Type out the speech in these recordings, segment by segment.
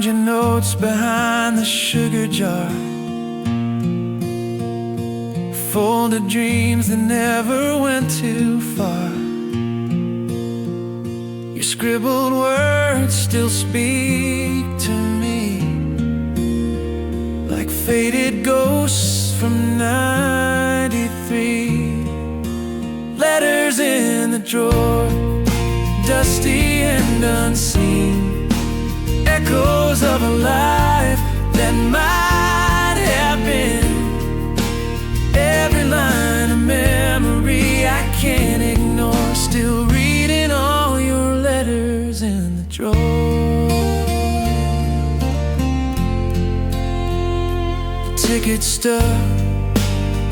found your notes behind the sugar jar, folded dreams that never went too far. Your scribbled words still speak to me like faded ghosts from '93. Letters in the drawer, dusty and unseen, echoes of a life that might have been. Every line a memory I can't ignore, still reading all your letters in the drawer. The ticket stub,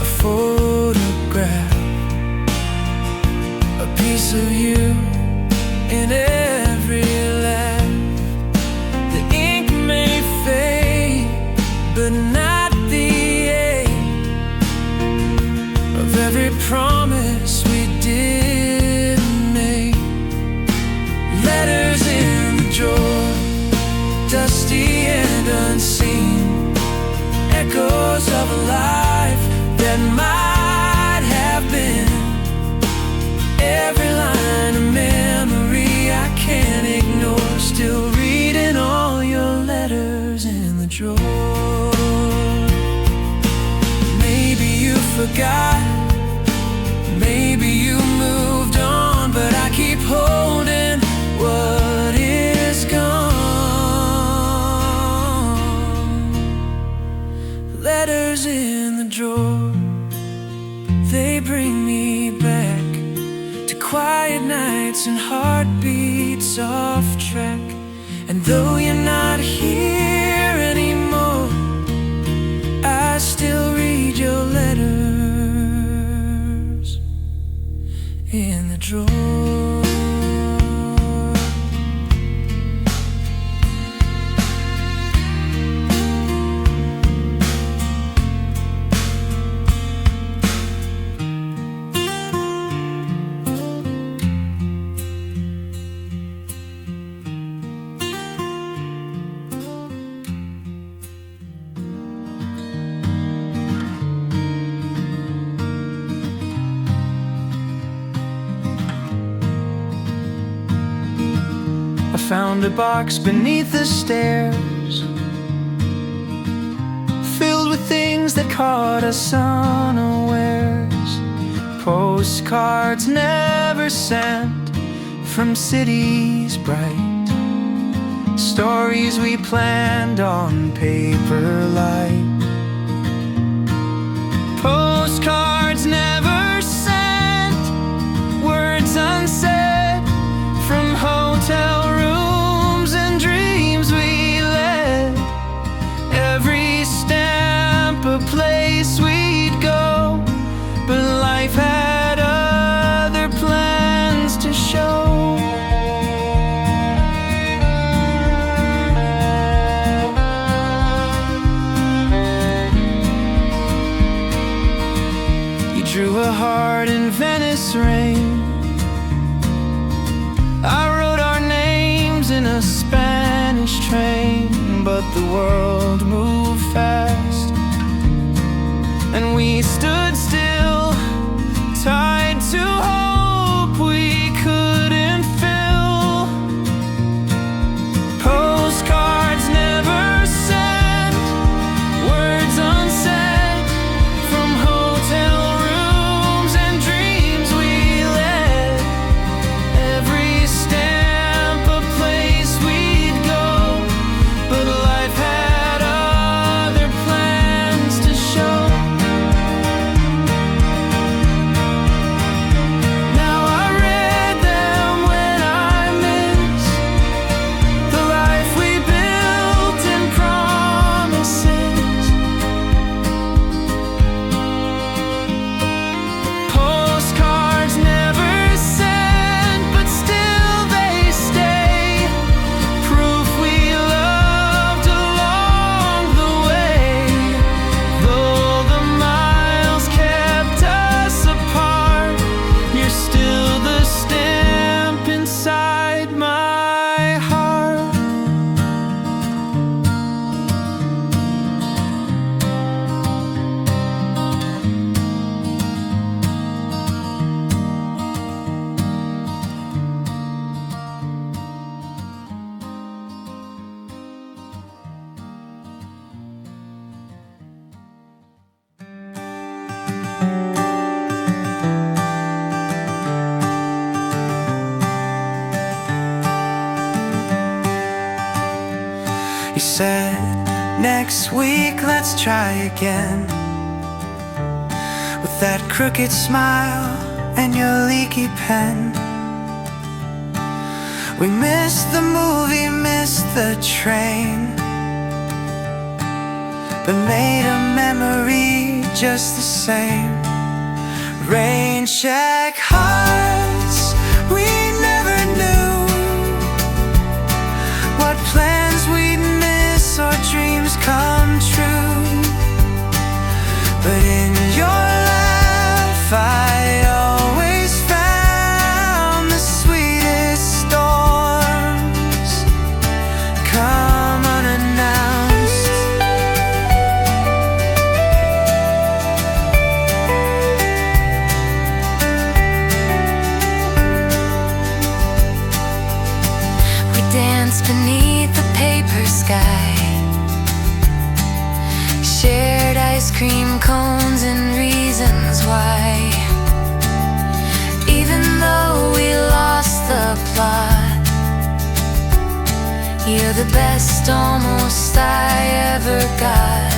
a photograph, a piece of you in every laugh. The ink may fade, but not the ache of every promise we didn't make. Letters in the drawer, dusty and unseen, echoes of a life that might have been. Every line a memory I can't ignore, still reading all your letters in the drawer. Maybe you forgot, maybe you moved on, but I keep holding what is gone. Letters in the drawer, they bring me back to quiet nights and heartbeats off track. And though you're not here anymore, I still read your letters in the drawer. Found a box beneath the stairs, filled with things that caught us unawares. Postcards never sent from cities bright, stories we planned on paper light. Postcards never sent, words unsaid from hotel rooms and dreams we led. Every stamp a place we'd go, but life had other plans to show. You drew a heart in Venice rain, I wrote our names in a Spanish train, but the world moved fast, and we stood still, tied to hope we couldn't fill. Postcards never sent, words unsaid from hotel rooms and dreams we led. Every stamp a place we'd go, but life had other plans. We said, next week let's try again. With that crooked smile and your leaky pen. We missed the movie, missed the train, but made a memory just the same. Raincheck Hearts, we never knew what plans we'd miss or dreams come true. But in your laugh I always found the sweetest storms come unannounced. We danced beneath the paper sky, shared ice cream cones and reasons why. Even though we lost the plot, you're the best almost I ever got.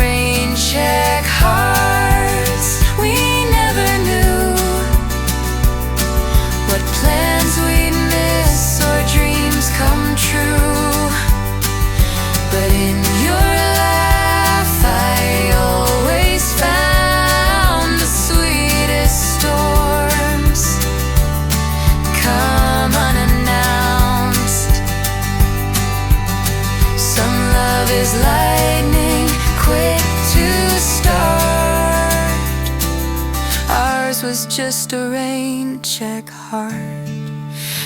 Raincheck Hearts, we never knew what plans we'd miss or dreams come true. But in your laugh I always found the sweetest storms come unannounced. Some love is lightning, quick to start. Ours was just a rain-check heart.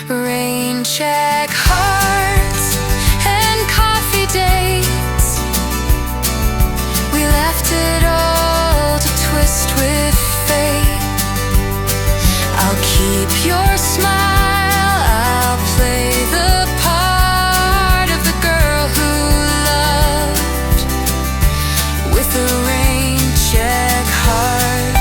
Rain-check hearts and coffee dates. We left it all to twist with fate. I'll keep your smile, I'll play the part of the girl who loved with a rain-check heart.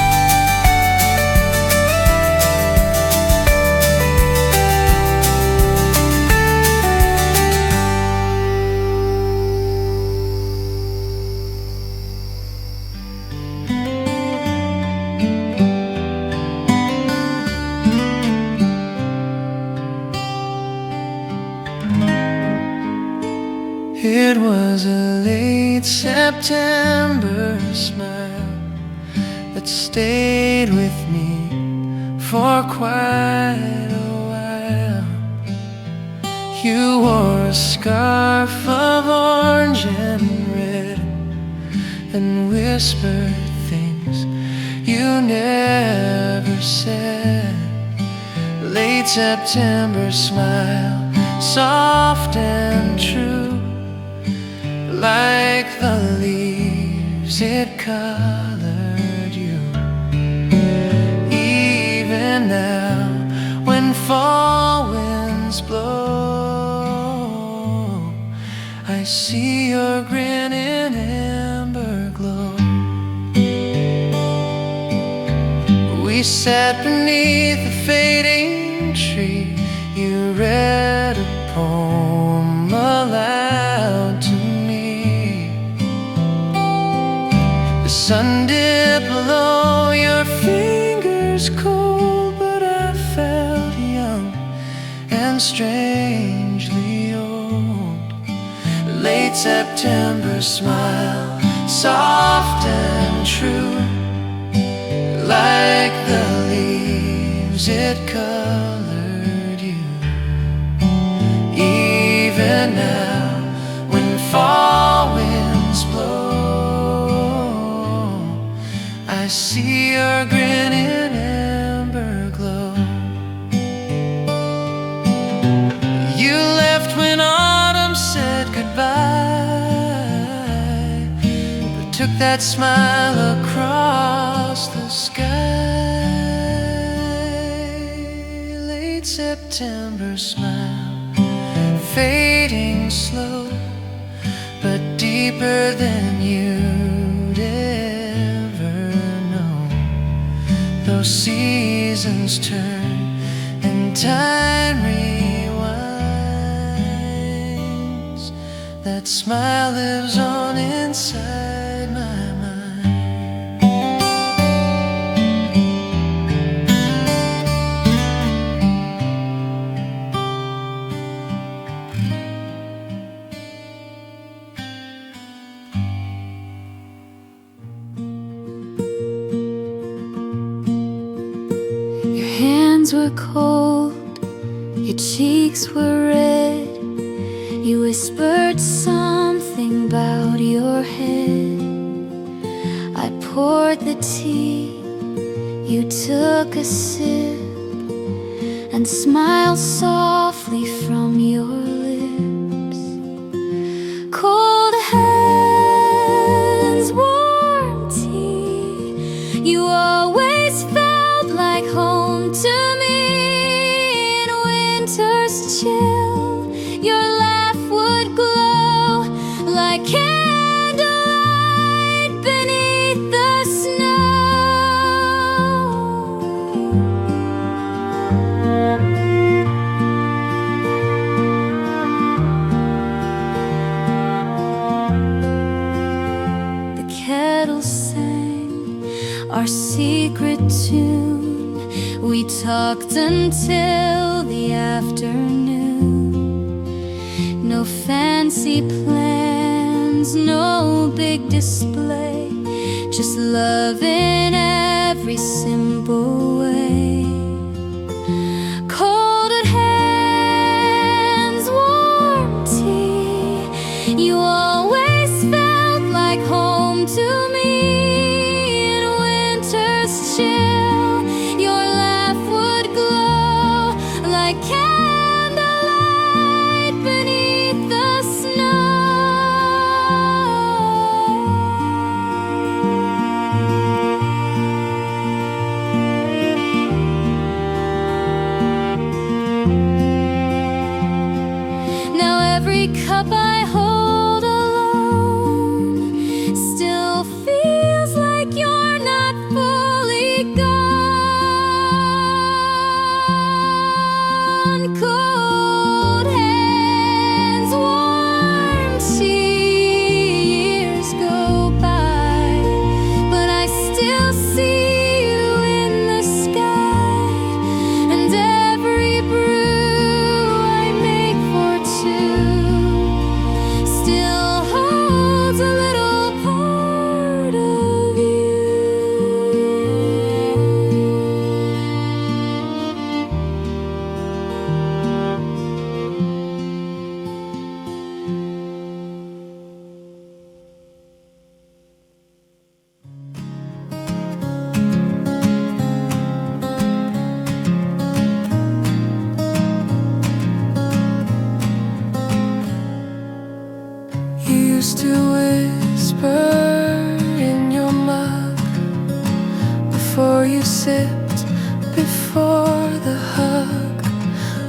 It was a late September smile that stayed with me for quite a while. You wore a scarf of orange and red and whispered things you never said. Late September smile, soft and true. Like the leaves, it colored you. Even now, when fall winds blow, I see your grin in amber glow. We sat beneath a fading tree. You read a poem aloud to me. The sun dipped below your fingers cold, but I felt young and strangely old. Late September smile, soft and true. Like the leaves, it colored you. Even now, when fall winds blow, I see your grin in amber glow. You left when autumn said goodbye, but took that smile across the sky. Late September smile, fading slow, but deeper than you'd ever know. Those seasons turn and time rewinds. That smile lives on inside my mind. Your hands were cold, your cheeks were red. You whispered something about your head. I poured the tea, you took a sip and smiled softly from your lips. Cold hands, warm tea, you always felt like home to me. In winter's chill, your laugh would glow like candlelight beneath the snow. The kettle sang our secret tune. We talked until the afternoon. No fancy plans, no big display, just love in every simple way. Cold hands, warm tea, you always felt like home to me. In winter's chill, your laugh would glow like candlelight beneath the snow. Now every cup I hold alone still feels like you're not fully gone. Cold hands, warm tea, years go by, but I still see you in the sky, and every brew I make for two still holds a little part of you. You used to whisper in your mug before you sipped, before the hug.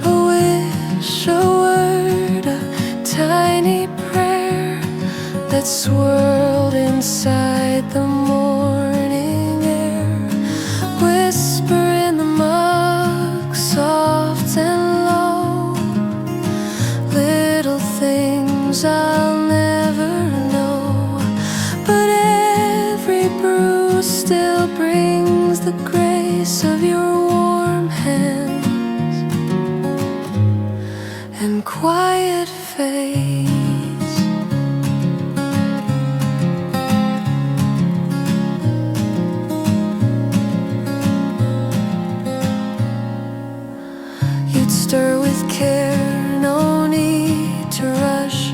A wish, a word, a tiny prayer that swirled inside the morning air. Whisper in the mug, soft and low. Little things I'll never know, but every brew still brings the grace of your warm hands and quiet face. You'd stir with care, no need to rush.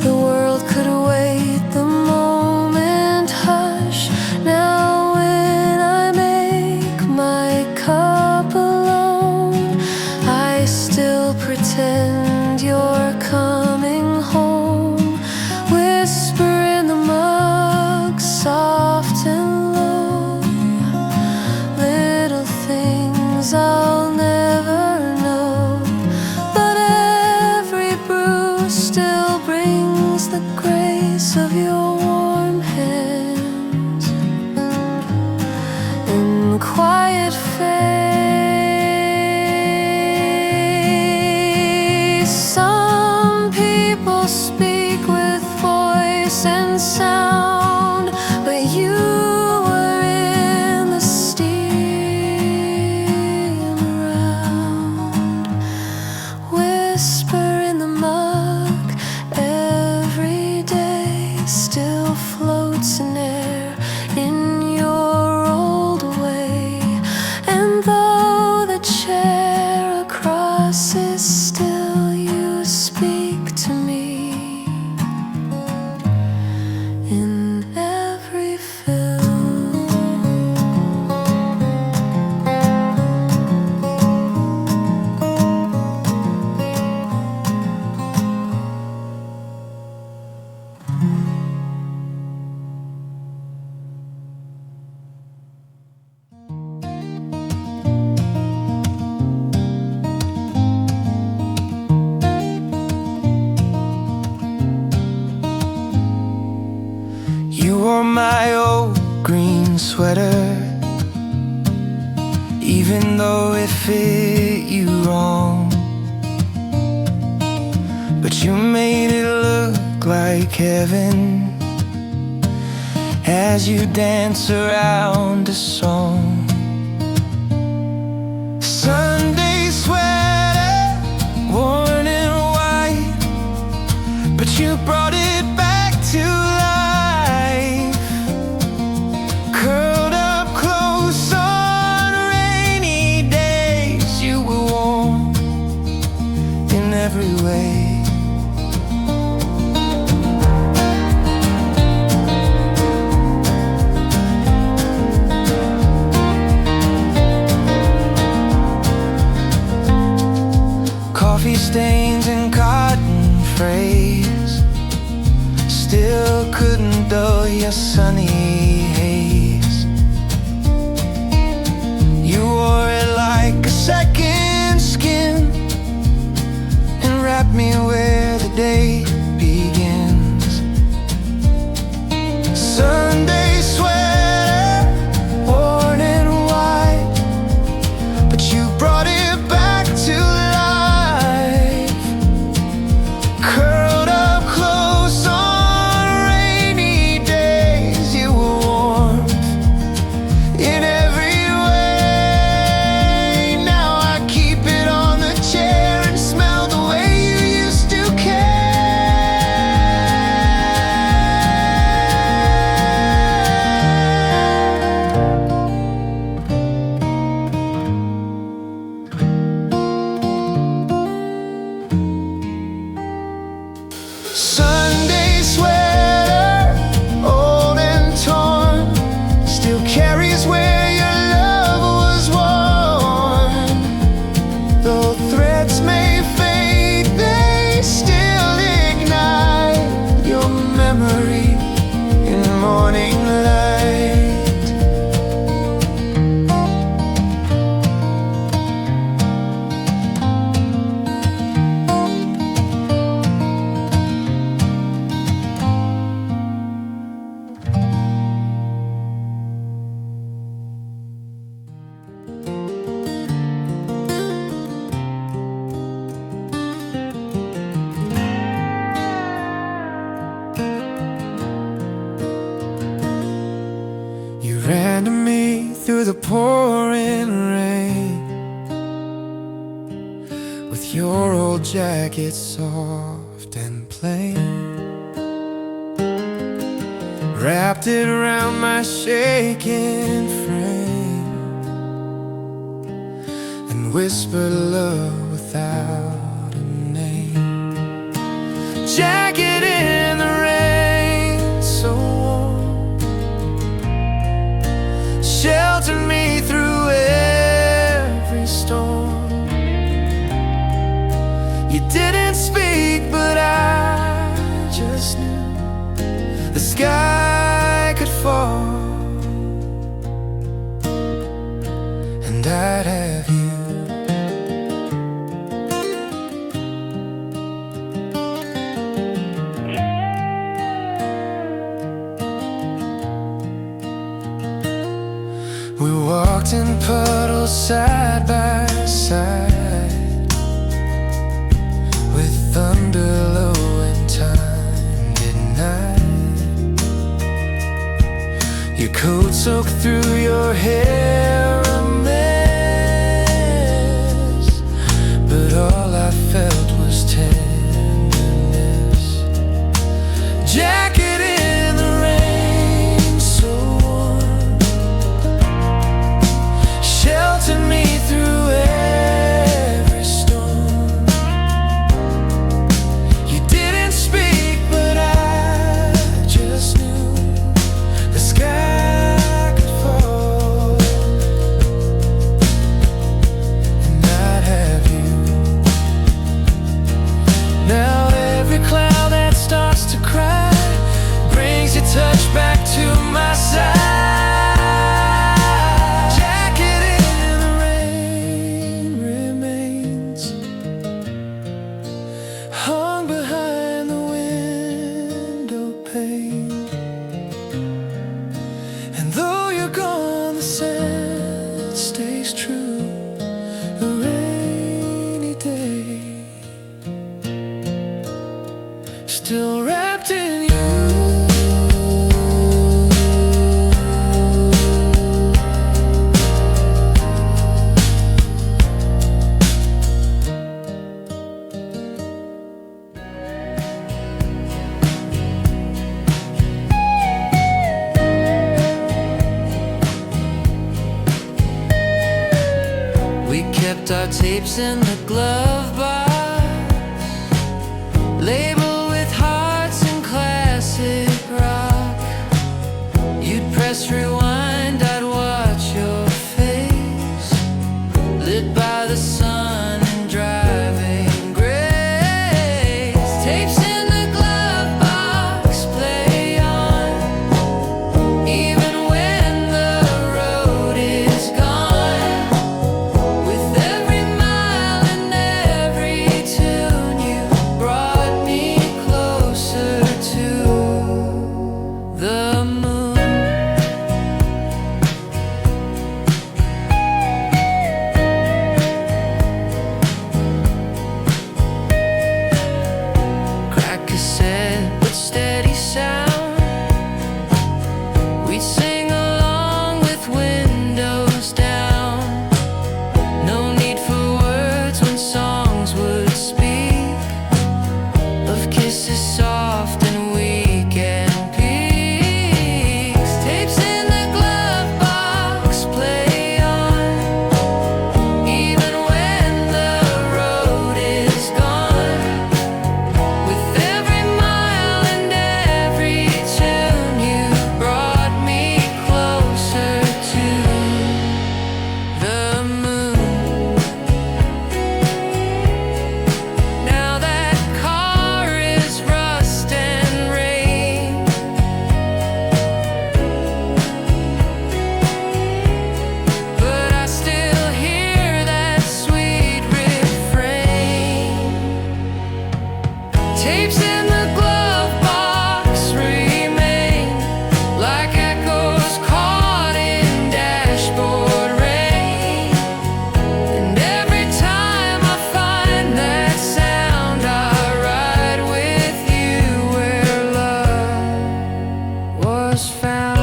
The world could wait, the moment hush. Now when I make my cup alone, I still pretend you're coming home. Whisper in the mug, soft and low. Little things I'll never know, roots and air in your old way. And though the chair across is still, you speak to me in every film. You wore my old green sweater, even though it fit you wrong. But you made it look like heaven as you dance around a song. Sunday sweater, worn in white, but you brought it back to life. Curled up close on rainy days, you were warm in every way. Coffee stains and cotton frays still couldn't dull your sunny haze. You wore it like a second skin and wrapped me where the day begins. Sunday sweater, worn in white, but you brought it back to life. Curled up close on rainy days, you were warm in every way. Now I keep it on the chair and smell the way you used to care. Sunday sweater, old and torn, still carries where your love was worn. Though threads may fade, they still ignite your memory in morning light. You ran to me through the pouring rain with your old jacket soft and plain. Wrapped it around my shaking frame and whispered love without a name. Jacket in the rain, so warm, sheltered me through every storm. You didn't speak, but I just knew the sky could fall and I'd have you. We walked in puddles side by side, with thunder low and time midnight. Your coat soaked through your hair a mess, but all I felt was tenderness. Jacket in the rain, back to my side. Jacket in the rain remains hung behind the window pane. And though you're gone, the scent stays true. A rainy day, still wrapped in you. We kept our tapes in the glove box, labeled with hearts and classic rock. You'd press rewind, I'd watch your face, lit by the sun and driving grace. Tapes in the glove box, play on, even when the road is gone. With every mile and every tune, you brought me closer to the moon. Crack cassette with steady sound, we'd sing along with windows down. No need for words when songs would speak of kisses soft and weak and peaks. Tapes in the glove box, play on, even when the road is gone. With every mile and every tune, you brought me closer to the moon. Now that car is rust and rain, but I still hear that sweet refrain. Tapes in the glove box remain like echoes caught in dashboard rain. And every time I find that sound, I ride with you where love was found.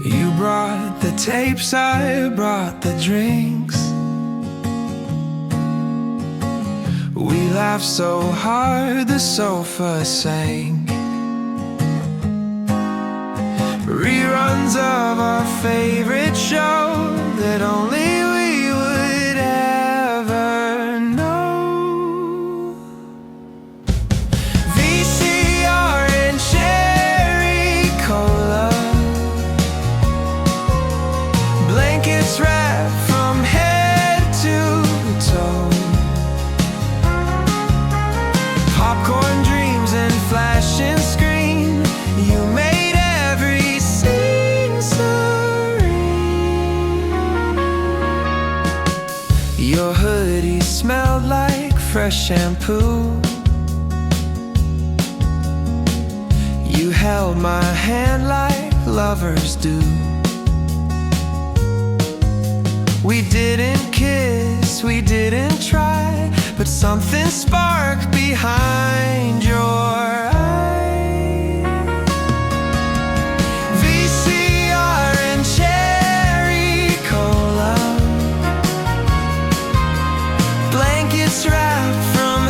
You brought the tapes, I brought the drinks. We laughed so hard the sofa sank. Reruns of our favorite show that only we would ever know. VCR and Cherry Cola, blankets wrapped from head to toe, popcorn dreams and flashing screen. You made every scene serene. Your hoodie smelled like fresh shampoo. You held my hand like lovers do. We didn't kiss, we didn't try, but something sparked behind your eyes. VCR and Cherry Cola, blankets wrapped from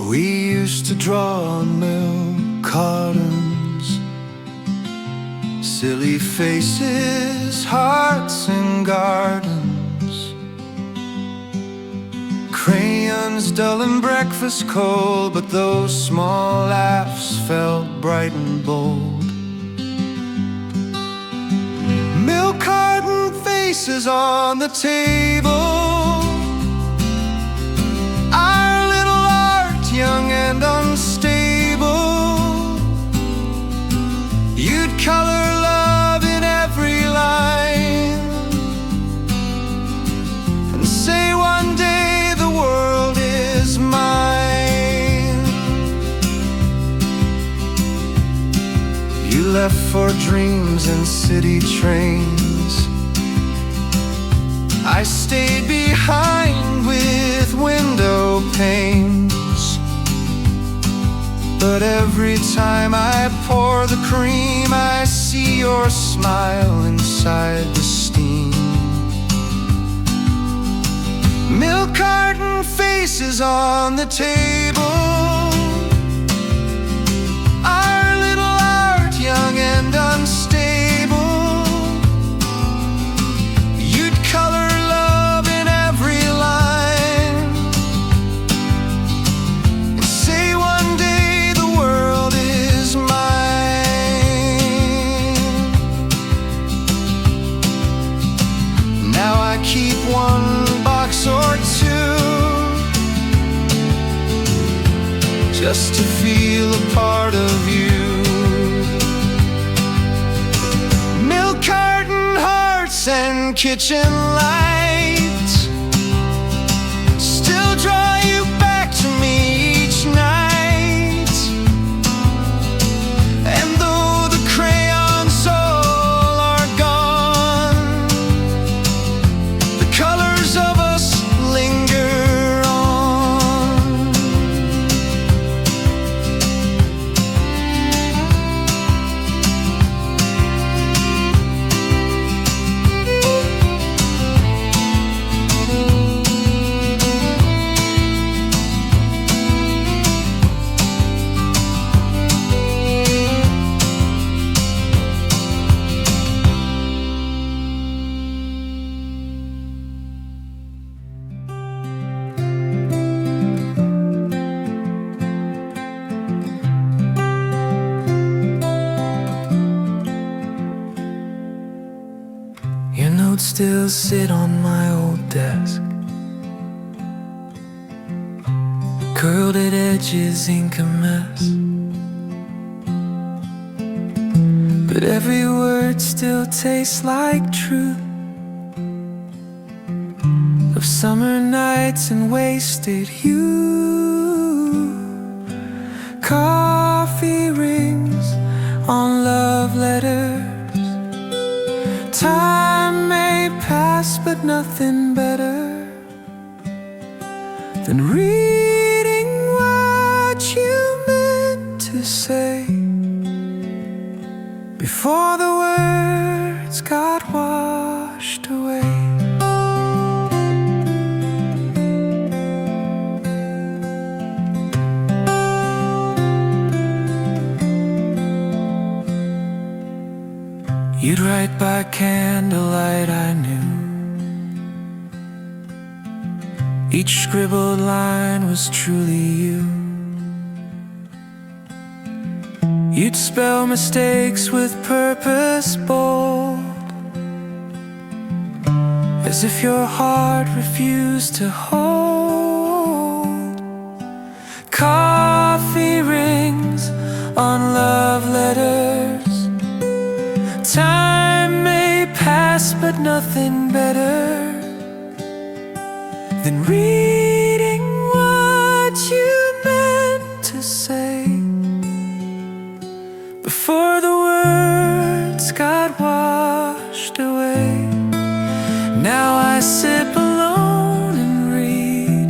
We used to draw on milk cartons, silly faces, hearts and gardens, crayons dull and breakfast cold, but those small laughs felt bright and bold. Milk carton faces on the table, our little art, young and unstable. You'd color love in every line and say one day the world is mine. You left for dreams and city trains, I stayed behind with window panes. But every time I pour the cream, I see your smile inside the steam. Milk carton faces on the table, our little art, young and unstable. You'd color love in every line and say one day the world is mine. Now I keep one box or two just to feel a part of you. Milk carton hearts and kitchen lights still draw you back to me each night. And though the crayons all are gone, the colors of us linger on. Your notes still sit on my old desk, curled at edges, ink a mess. But every word still tastes like truth of summer nights and wasted youth. Coffee rings on love letters. Time may pass, but nothing better than reading what you meant to say before the words got washed away. You'd write by candlelight, I knew. Each scribbled line was truly you. You'd spell mistakes with purpose bold, as if your heart refused to hold. Coffee rings on love letters. Time may pass, but nothing better than reading what you meant to say before the words got washed away. Now I sit alone and read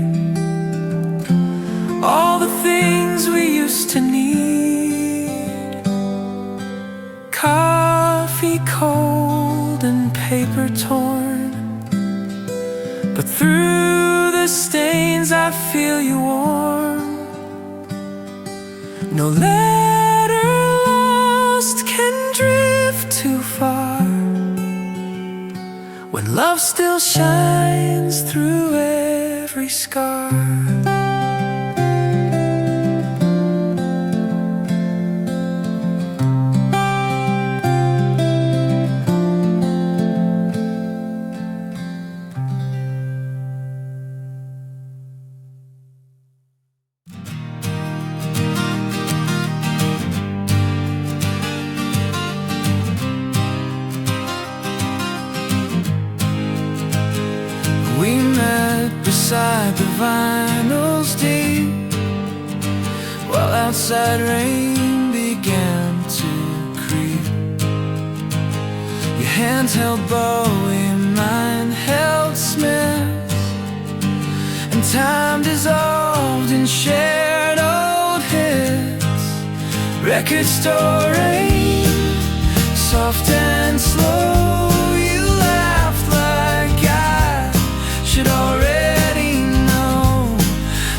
all the things we used to need. Coffee cold and paper torn, but through the stains I feel you warm. No letter lost can drift too far when love still shines through every scar. We met beside the vinyl's deep while outside rain began to creep. Your hands held Bowie, mine held Smith, and time dissolved in shared old hits. Record store rain, soft and slow. You laughed like I should already know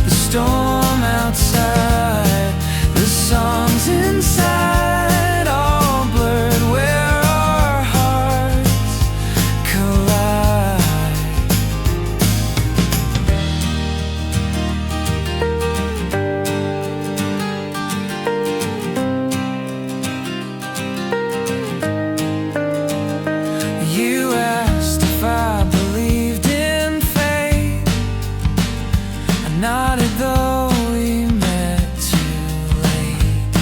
the storm outside, the songs inside, all blurred where our hearts collide. You asked if I believed in fate. I nodded though we met too late.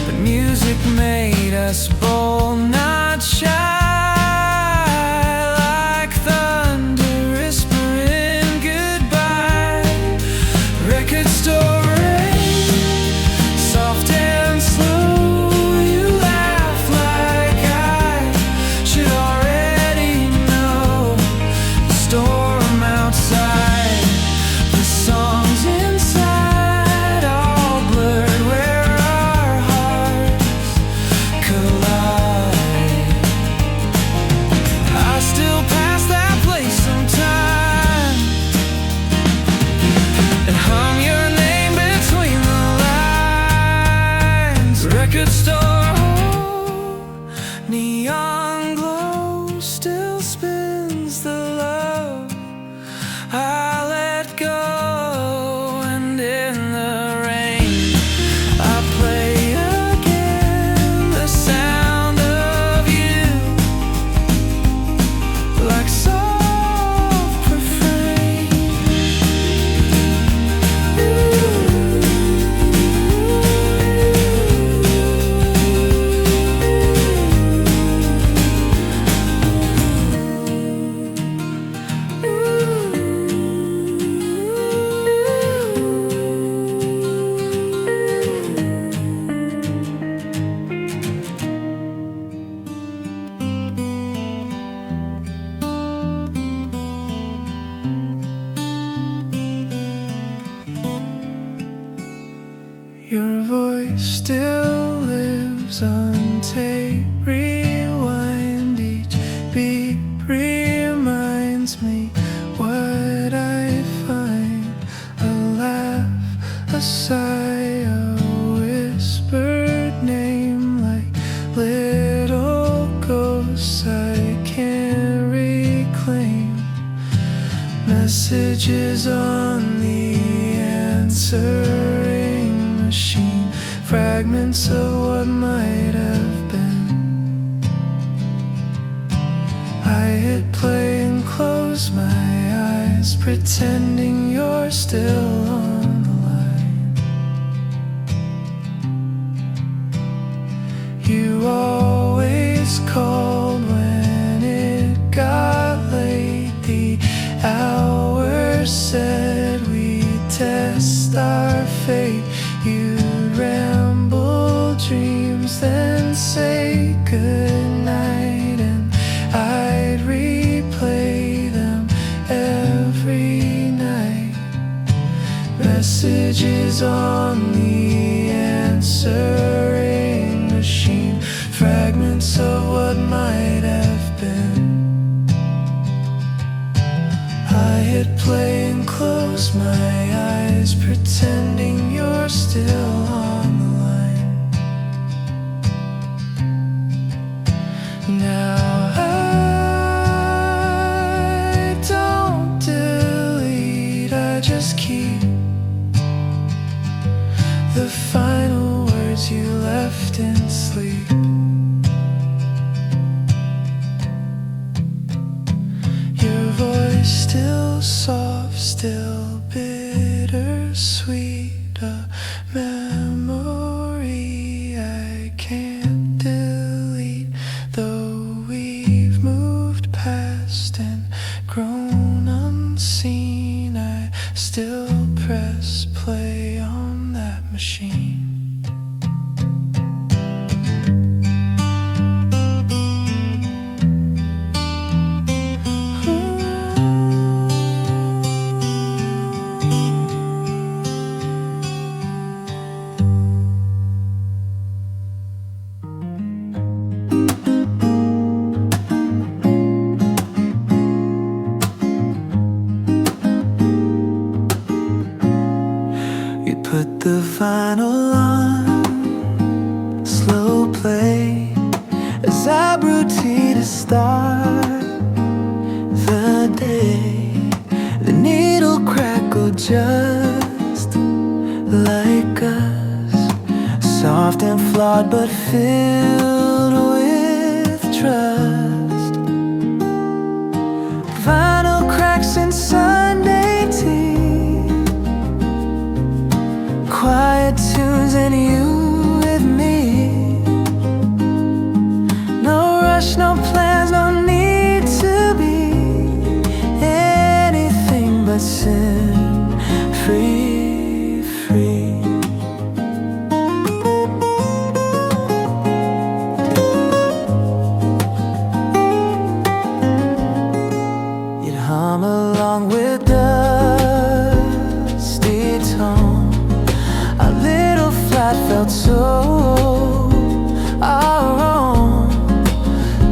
But music made us bold, not shy, like thunder whispering goodbye. Record store rain, soft and slow. You laugh like I should already know the storm outside, the songs inside, all blurred where our hearts collide. I still pass that place sometime and hum your name between the lines. Record store, neon glow still spins the love I let go, and in the rain I play again the sound of you, like soft refrain. Your voice still lives on tape, rewind. Each beat reminds me what I find. A laugh, a sigh, a whispered name, like little ghosts I can't reclaim. Messages on the answering machine, fragments of what might have been. I hit play and close my eyes, pretending you're still on the line. You always called when it got late. The hour said we'd test our fate. You'd ramble dreams, then say goodnight, and I'd replay them every night. Messages on the answering machine, fragments of what might have been. I hit play and close my eyes, pretending you're still soft, still bittersweet, a memory I can't delete. Though we've moved past and grown unseen, I still press play on that machine. Put the vinyl on, slow play as I routine to start the day. The needle crackled just like us, soft and flawed but filled with trust. Vinyl cracks and Sunday tea, quiet tunes and you with me. No rush, no plans, no need to be anything but sin free, free. You'd hum along with dusty tone. Our little flat felt so our own.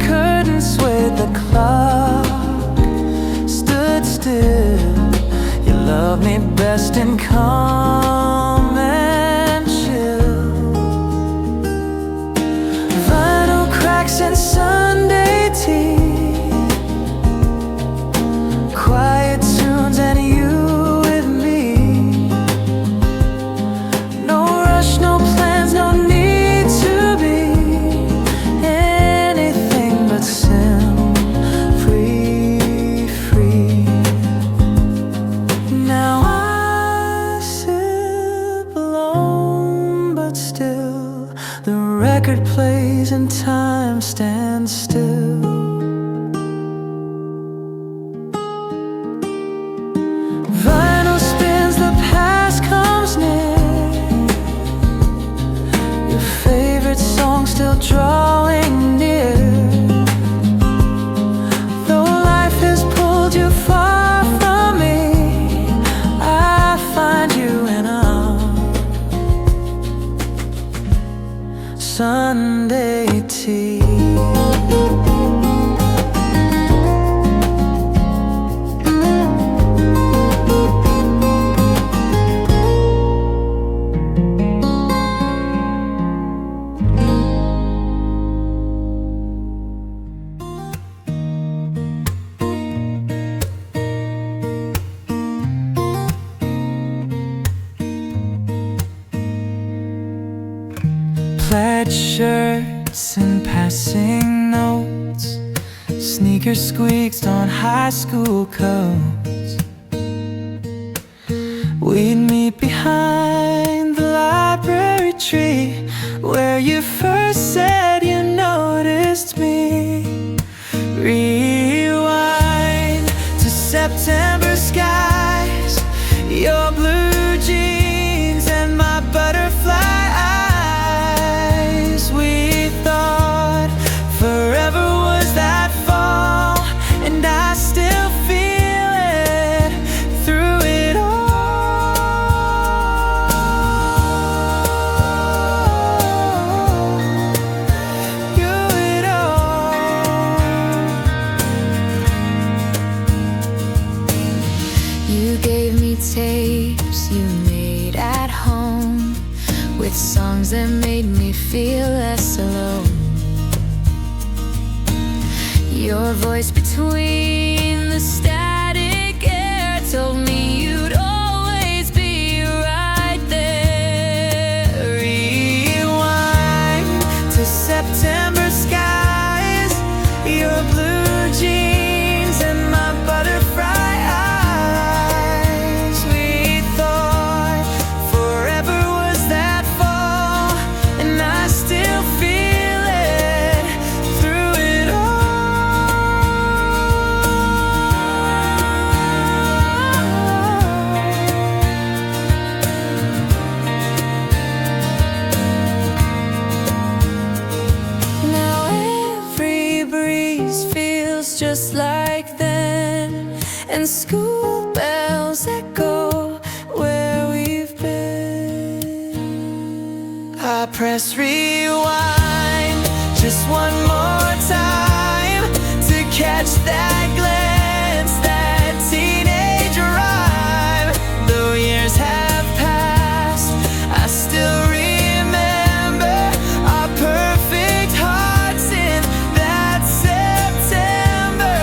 Curtains swayed, the clock stood still. You loved me best in calm and chill. Vinyl cracks and Sunday tea, quiet tunes and you with me. No rush, no plans, no need to be anything but free, free. Now I sip alone, but still the record plays and time stands still. Vinyl spins, the past comes near. Your favorite song still drawing near. Though life has pulled you far from me, I find you in a Sunday tea. Plaid shirts and passing notes, sneakers squeaked on high school coats. We'd meet behind the library tree where you first said you noticed me. Rewind to September skies, your blue jeans and my butterfly eyes. We thought forever was that fall, and I still feel it through it all. Through it all. You gave me tapes you made at home, with songs that made me feel less alone. Your voice between the static air told me you'd always be right there. Rewind to September skies, your blue jeans and my butterfly eyes. and school bells echo where we've been. I press rewind just one more time to catch that glance, that teenage rhyme. Though years have passed, I still remember our perfect hearts in that September.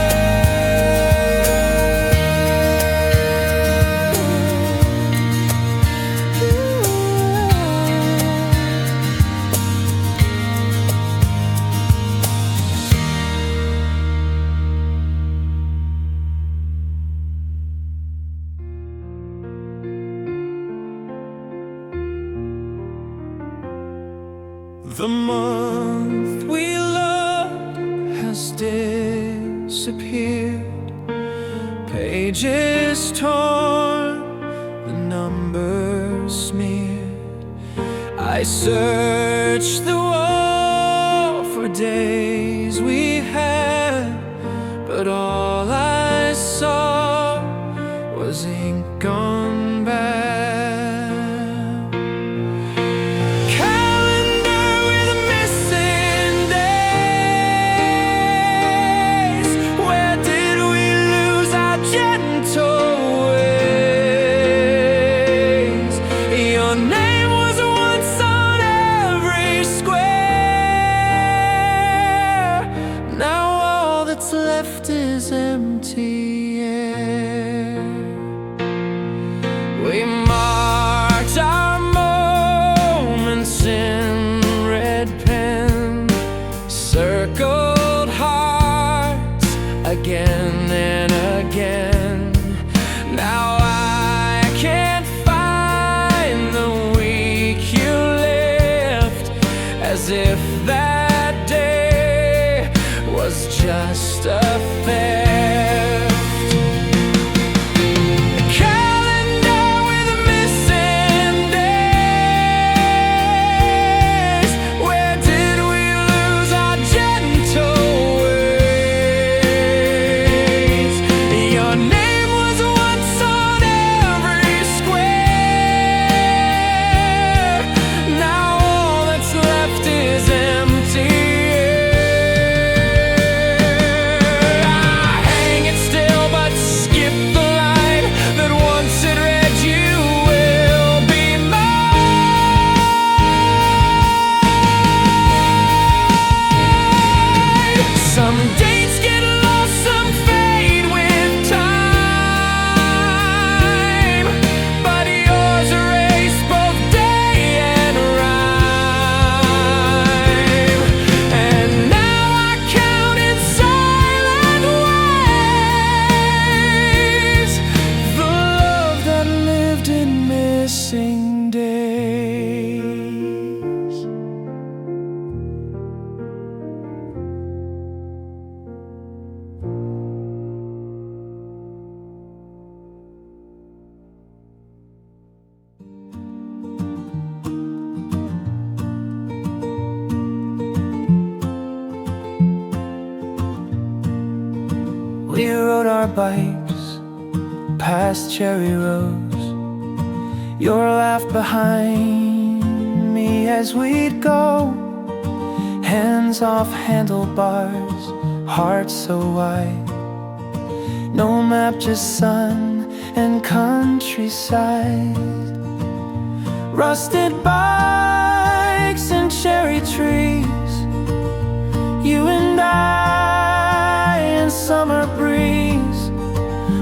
The month we loved has disappeared. Pages torn, the numbers smeared. I searched the wall for days we had, but all I saw was ink on back. Left is empty air. We marked our moments in red pen, circled hearts again and again. Now I can't find the week you left, as if that day was just a theft. A calendar with missing days. Where did we lose our gentle ways? Your name was once on every square. Now all that's left is empty. Some dates get lost, some fade with time, but yours erase both day and rhyme. And now I count in silent ways the love that lived in missing days. We rode our bikes past cherry rows, your laugh behind me as we'd go, hands off handlebars, hearts so wide. No map, just sun and countryside. Rusted bikes and cherry trees, you and I in summer breeze.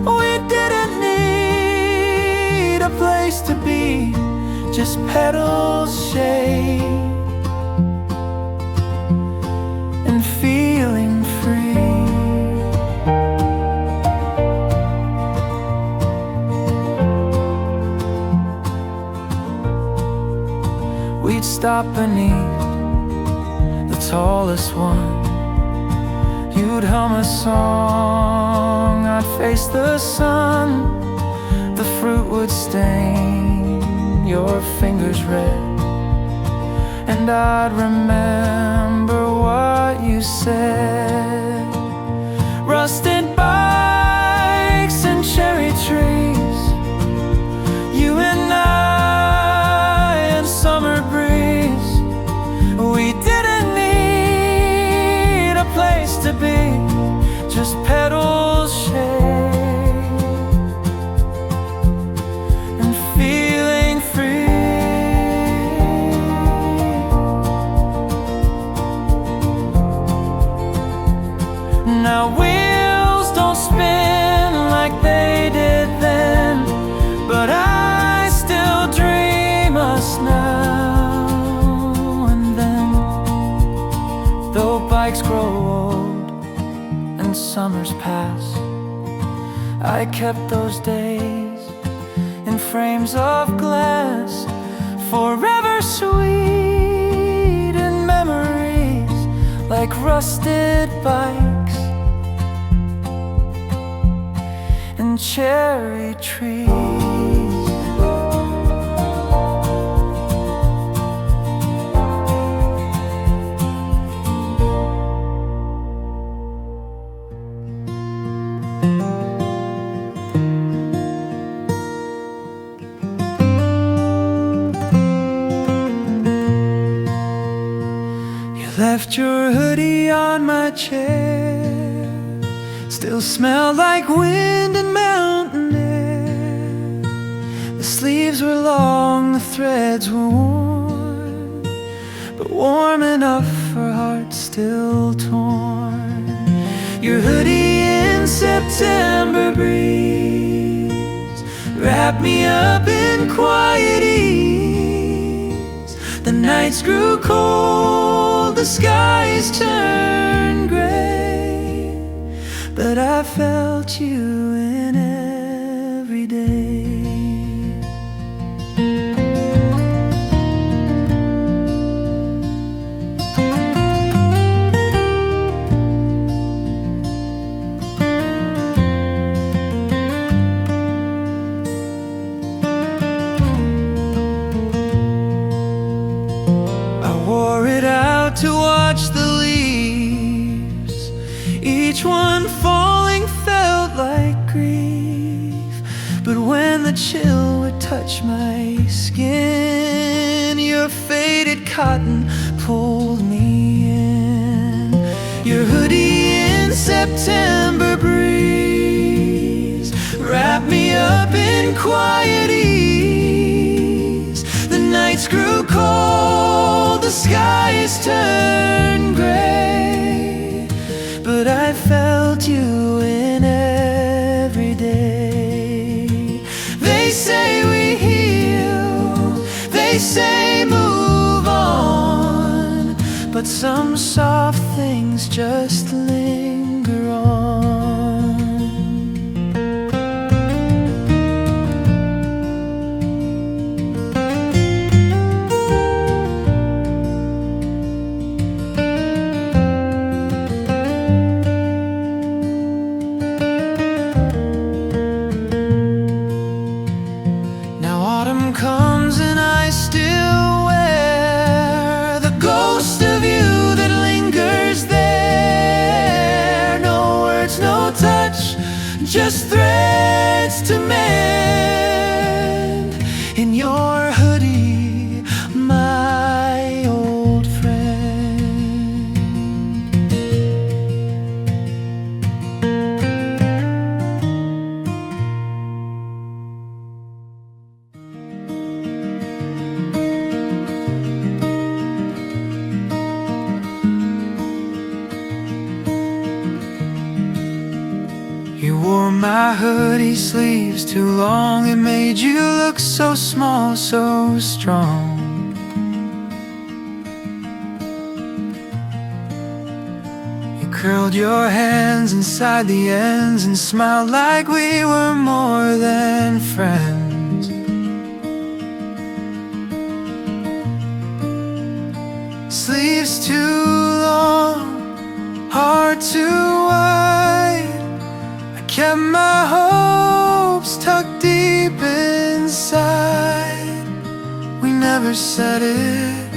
We didn't need a place to be, just petals shade and feeling free. We'd stop beneath the tallest one. You'd hum a song, I'd face the sun. The fruit would stain your fingers red, and I'd remember what you said. Rusted bikes and I kept those days in frames of glass, forever sweet in memories like rusted bikes and cherry trees. Left your hoodie on my chair, still smelled like wind and mountain air. The sleeves were long, the threads were worn, but warm enough for hearts still torn. Your hoodie in September breeze wrapped me up in quiet ease. The nights grew cold, the skies turned gray, but I felt you in every day. To watch the leaves, each one falling felt like grief. But when the chill would touch my skin, your faded cotton pulled me in. Your hoodie in September breeze wrapped me up in quiet ease. The nights grew cold, the skies turned gray, but I felt you in every day. They say we heal, they say move on, but some soft things just linger on. Comes and I still wear the ghost of you that lingers there. No words, no touch, just threads to mend. In your hoodie, my old friend. You wore my hoodie sleeves too long. It made you look so small, so strong. You curled your hands inside the ends and smiled like we were more than friends. Sleeves too long, heart too wide. Kept my hopes tucked deep inside. We never said it,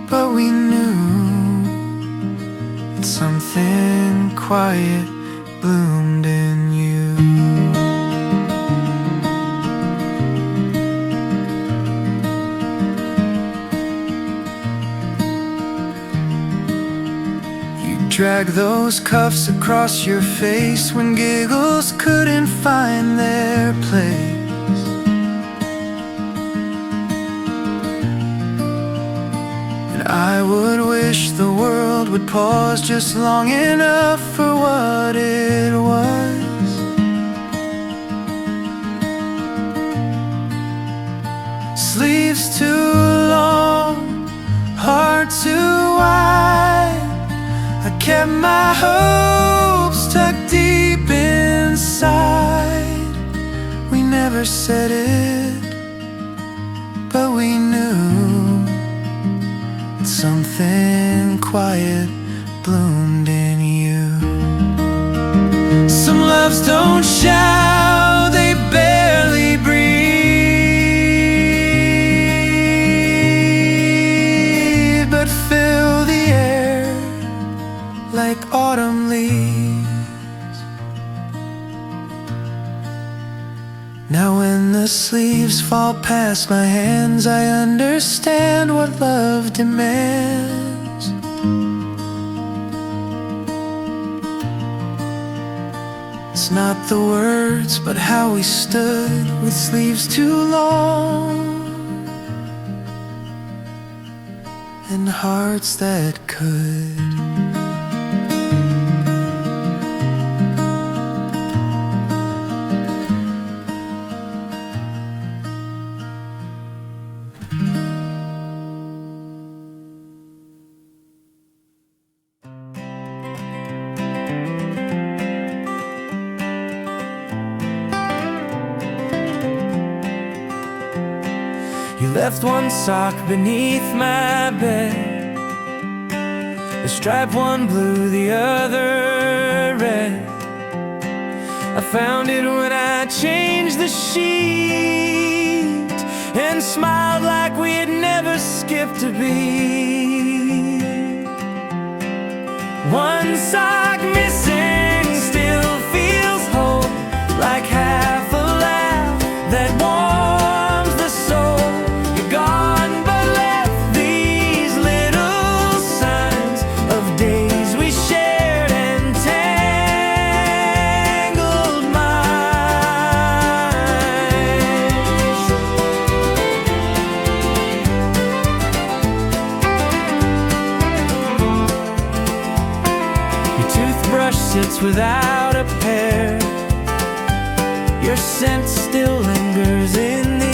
but we knew that something quiet bloomed in you. Drag those cuffs across your face when giggles couldn't find their place. And I would wish the world would pause just long enough for what it was. Sleeves too long, heart too wide. I kept my hopes tucked deep inside. quiet bloomed in you. Some loves don't shout, they barely breathe, but fill the air like autumn leaves. Now when the sleeves fall past my hands, I understand what love demands. It's not the words, but how we stood with sleeves too long and hearts that could. You left one sock beneath my bed, the striped one blue, the other red. I found it when I changed the sheet and smiled like we had never skipped a beat. One sock missing still feels whole, like half a laugh that warms the soul. You're gone but left these little signs of days we shared and tangled minds. Your toothbrush sits without a pair, your scent still lingers in the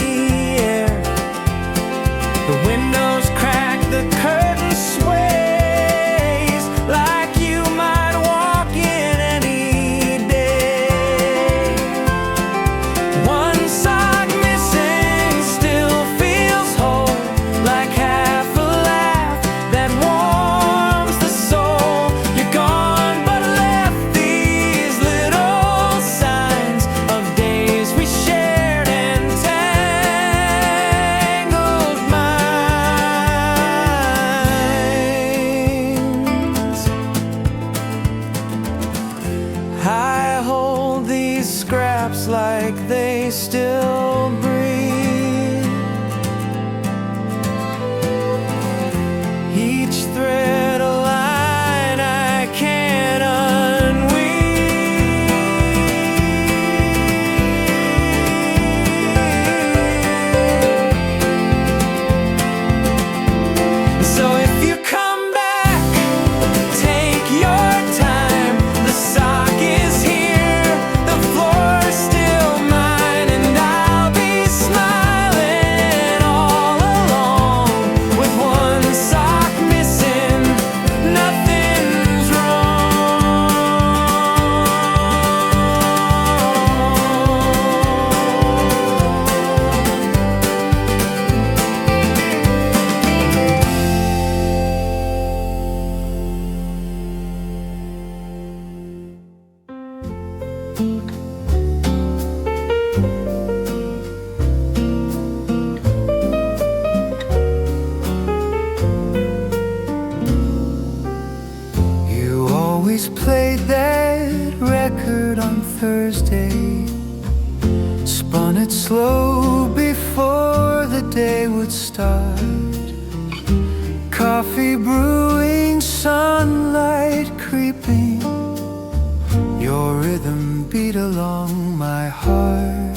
air. The windows crack, the curtain sways like you might walk in any day. One sock missing still feels whole, like half a laugh that warms the soul. You're gone but left these little signs of days we shared and tangled minds. I hold these scraps like they still breathe. Each thread a line I can't unweave. So if you come back, take your time. The sock is here, the floor's still mine, and I'll be smiling all along with one sock missing. Nothing's You always played that record on Thursday, spun it slow before the day would start. Coffee brewing, sunlight creeping, your rhythm beat along my heart.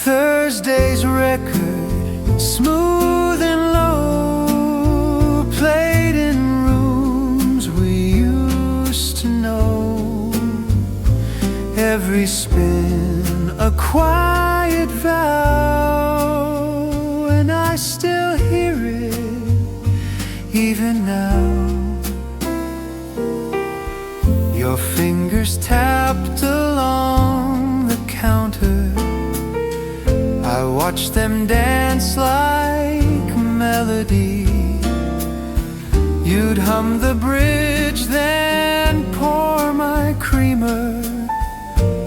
Thursday's record, smooth and low, played in rooms we used to know. Every spin a quiet vow, and I still hear it even now. Your fingers tapped along the counter, I watched them dance like melody. You'd from the bridge, then pour my creamer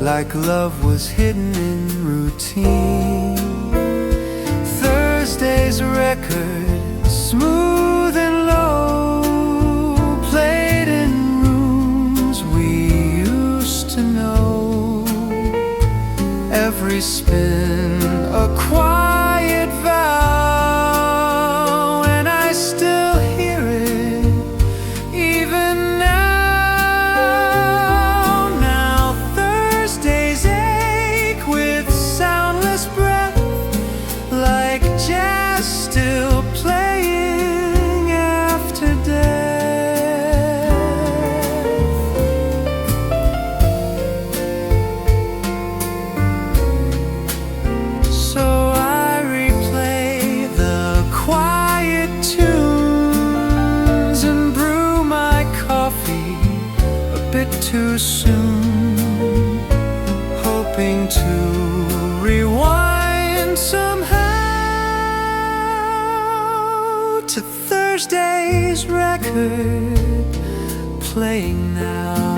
like love was hidden in routine. Thursday's record, smooth and low, played in rooms we used to know. Every spin a quiet vow, and I still hear it even now. Now Thursdays ache with soundless breath, like jazz still playing after death. So I replay the quiet tunes and brew my coffee a bit too soon, hoping to rewind somehow to Thursday's record playing now.